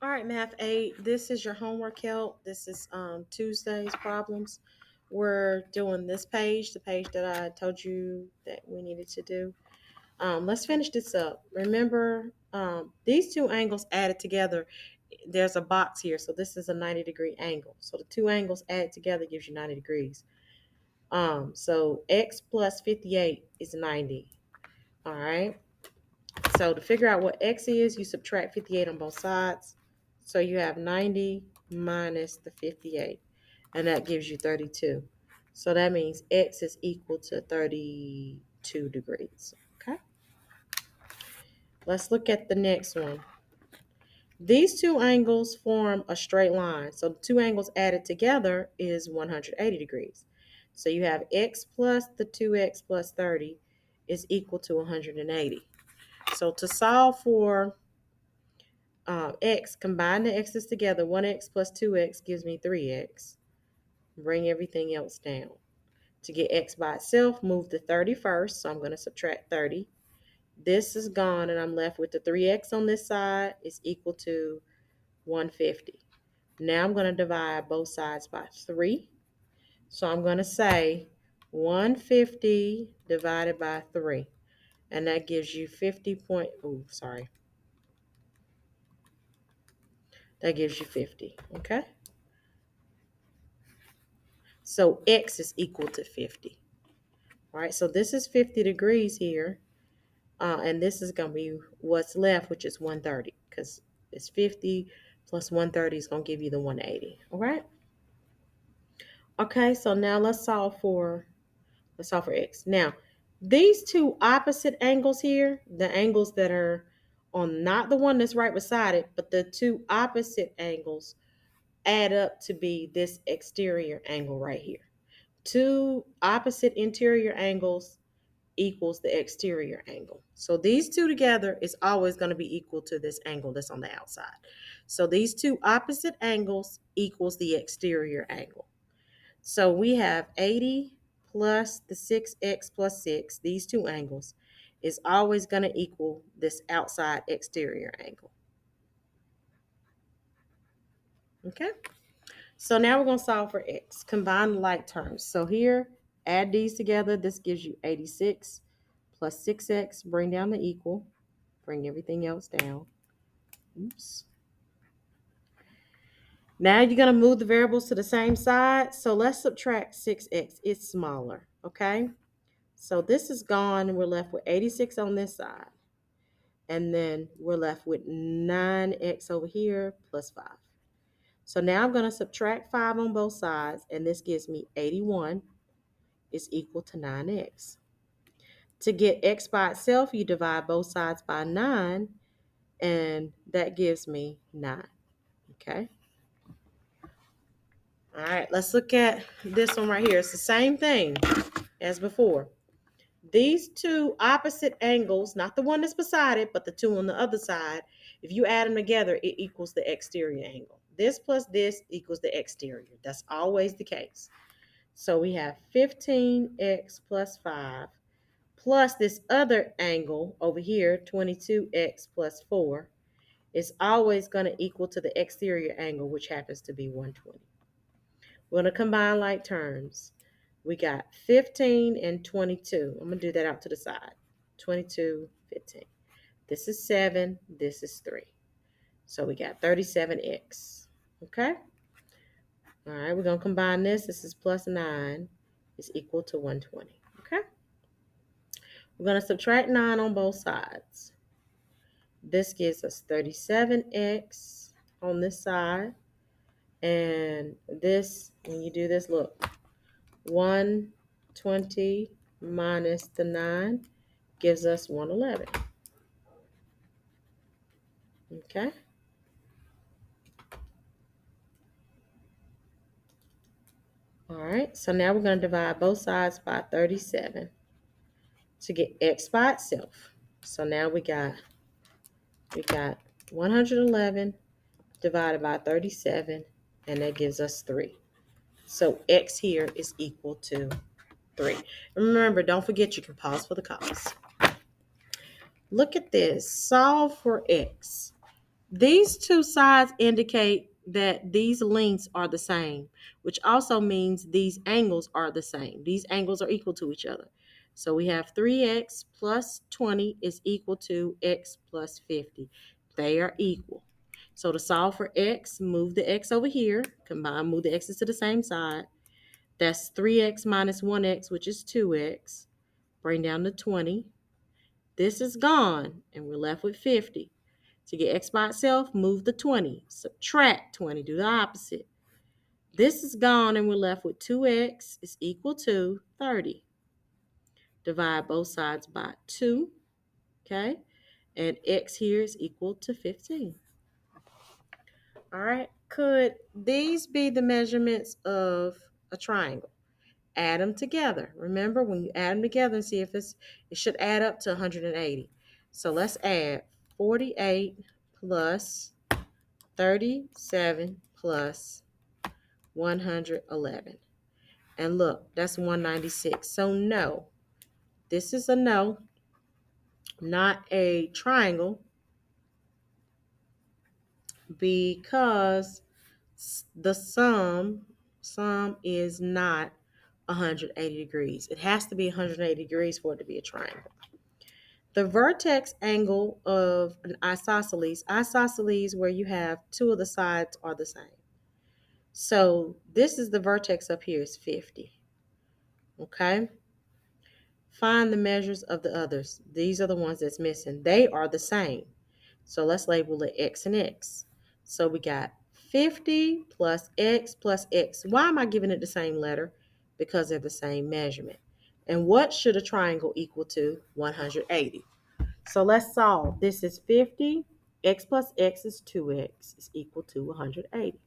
All right, Math 8, this is your homework help. This is Tuesday's problems. We're doing this page, the page that I told you that we needed to do. Let's finish this up. Remember, these two angles added together, there's a box here. So this is a 90-degree angle. So the two angles added together gives you 90 degrees. So x plus 58 is 90. All right. So to figure out what x is, you subtract 58 on both sides. So you have 90 minus the 58, and that gives you 32. So that means x is equal to 32 degrees. Okay, let's look at the next one. These two angles form a straight line. So the two angles added together is 180 degrees. So you have x plus the 2x plus 30 is equal to 180. So to solve for x, combine the x's together. 1x plus 2x gives me 3x. Bring everything else down. To get x by itself, move the 30 first. So I'm going to subtract 30. This is gone, and I'm left with the 3x on this side is equal to 150. Now I'm going to divide both sides by 3. So I'm going to say 150 divided by 3. And that gives you 50 point, oh, sorry. That gives you 50, okay? So x is equal to 50. All right, so this is 50 degrees here. And this is going to be what's left, which is 130, because it's 50 plus 130 is going to give you the 180. All right. Okay, so now let's solve for x. Now, these two opposite angles here, the angles that are on not the one that's right beside it, but the two opposite angles add up to be this exterior angle right here. Two opposite interior angles equals the exterior angle. So these two together is always going to be equal to this angle that's on the outside. So these two opposite angles equals the exterior angle. So we have 80 plus the 6x plus 6, these two angles, is always going to equal this outside exterior angle. Okay? So now we're going to solve for x. Combine the like terms. So here, add these together. This gives you 86 plus 6x. Bring down the equal. Bring everything else down. Oops. Now you're going to move the variables to the same side. So let's subtract 6x. It's smaller. Okay? So this is gone, and we're left with 86 on this side. And then we're left with 9x over here plus 5. So now I'm going to subtract 5 on both sides, and this gives me 81 is equal to 9x. To get x by itself, you divide both sides by 9, and that gives me 9. Okay? All right, let's look at this one right here. It's the same thing as before. These two opposite angles, not the one that's beside it, but the two on the other side, if you add them together, it equals the exterior angle. This plus this equals the exterior. That's always the case. So we have 15x plus 5 plus this other angle over here, 22x plus 4, is always going to equal to the exterior angle, which happens to be 120. We're going to combine like terms. We got 15 and 22. I'm going to do that out to the side. 22, 15. This is 7. This is 3. So we got 37x. Okay? All right, we're going to combine this. This is plus 9 is equal to 120. Okay? We're going to subtract 9 on both sides. This gives us 37x on this side. And this, when you do this, look, 120 minus the 9 gives us 111. Okay? All right, so now we're going to divide both sides by 37 to get x by itself. So now we got 111 divided by 37, and that gives us 3. So x here is equal to 3. Remember, don't forget you can pause for the cause. Look at this. Solve for x. These two sides indicate that these lengths are the same, which also means these angles are the same. These angles are equal to each other. So we have 3x plus 20 is equal to x plus 50. They are equal. So to solve for x, move the x over here. Combine, move the x's to the same side. That's 3x minus 1x, which is 2x. Bring down to 20. This is gone, and we're left with 50. To get x by itself, move the 20. Subtract 20. Do the opposite. This is gone, and we're left with 2x is equal to 30. Divide both sides by 2. Okay? And x here is equal to 15. All right? Could these be the measurements of a triangle? Add them together. Remember, when you add them together and see if it should add up to 180. So let's add 48 plus 37 plus 111. And look, that's 196. So no, this is a no, not a triangle, because the sum is not 180 degrees. It has to be 180 degrees for it to be a triangle. The vertex angle of an isosceles where you have two of the sides are the same. So this is the vertex up here is 50. Okay? Find the measures of the others. These are the ones that's missing. They are the same. So let's label it x and x. So we got 50 plus x plus x. Why am I giving it the same letter? Because they're the same measurement. And what should a triangle equal to? 180. So let's solve. This is 50. X plus x is 2x is equal to 180.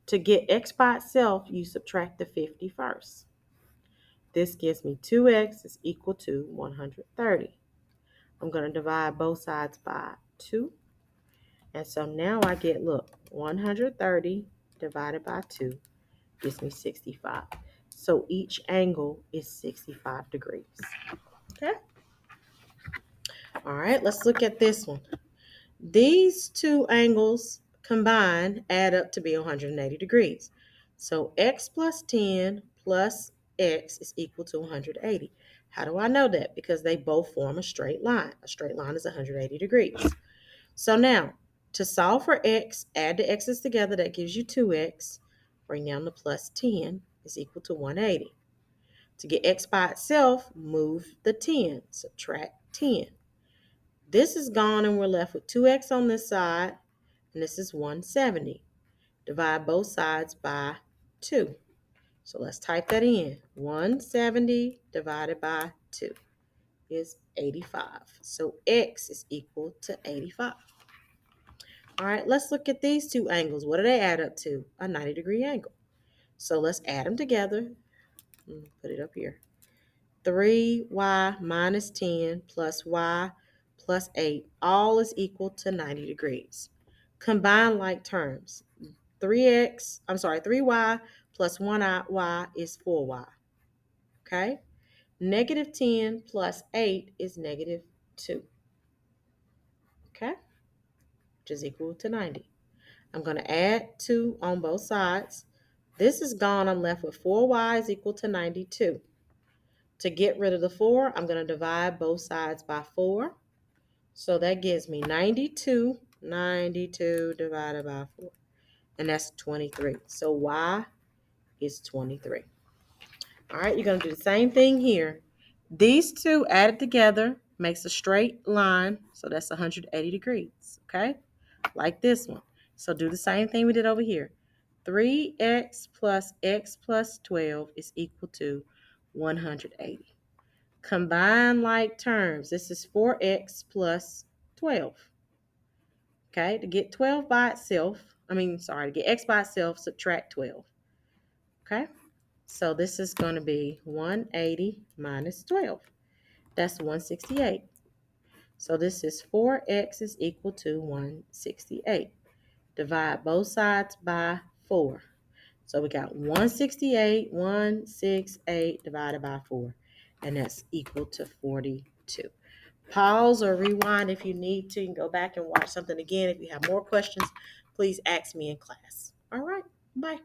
To get x by itself, you subtract the 50 first. This gives me 2x is equal to 130. I'm going to divide both sides by 2. And so now I get, look, 130 divided by 2 gives me 65. So each angle is 65 degrees. Okay? All right, let's look at this one. These two angles combined add up to be 180 degrees. So x plus 10 plus x is equal to 180. How do I know that? Because they both form a straight line. A straight line is 180 degrees. So now, to solve for x, add the x's together. That gives you 2x. Bring down the plus 10 is equal to 180. To get x by itself, move the 10. Subtract 10. This is gone, and we're left with 2x on this side, and this is 170. Divide both sides by 2. So let's type that in. 170 divided by 2 is 85. So x is equal to 85. All right, let's look at these two angles. What do they add up to? A 90-degree angle. So let's add them together. Put it up here. 3y minus 10 plus y plus 8, all is equal to 90 degrees. Combine like terms. 3y plus 1y is 4y. Okay? Negative 10 plus 8 is negative 2. Okay? Which is equal to 90. I'm going to add 2 on both sides. This is gone. I'm left with 4y is equal to 92. To get rid of the 4, I'm going to divide both sides by 4. So that gives me 92. 92 divided by 4. And that's 23. So y is 23. All right, you're going to do the same thing here. These two added together makes a straight line. So that's 180 degrees. Okay? Like this one. So do the same thing we did over here. 3x plus x plus 12 is equal to 180. Combine like terms. This is 4x plus 12. Okay, to get 12 by itself, to get x by itself, subtract 12. Okay, so this is going to be 180 minus 12. That's 168. So this is 4x is equal to 168. Divide both sides by 4. So we got 168 divided by 4. And that's equal to 42. Pause or rewind if you need to. You can go back and watch something again. If you have more questions, please ask me in class. All right. Bye.